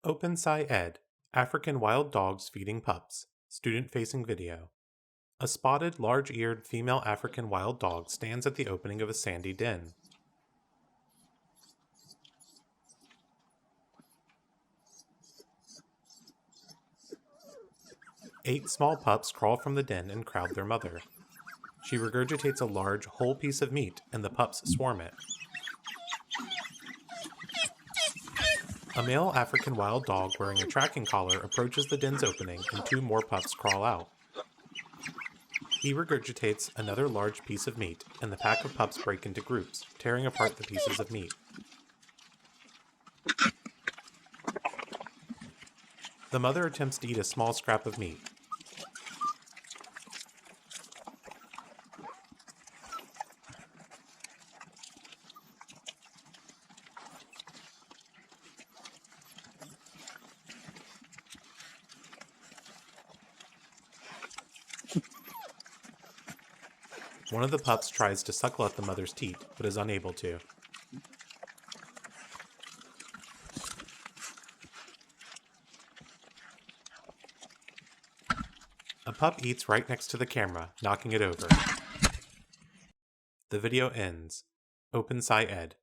OpenSciEd, African Wild Dogs Feeding Pups, student-facing video. A spotted, large-eared female African wild dog stands at the opening of a sandy den. Eight small pups crawl from the den and crowd their mother. She regurgitates a large, whole piece of meat, and the pups swarm it. A male African wild dog wearing a tracking collar approaches the den's opening, and two more pups crawl out. He regurgitates another large piece of meat, and the pack of pups break into groups, tearing apart the pieces of meat. The mother attempts to eat a small scrap of meat. One of the pups tries to suckle at the mother's teat, but is unable to. A pup eats right next to the camera, knocking it over. The video ends. OpenSciEd.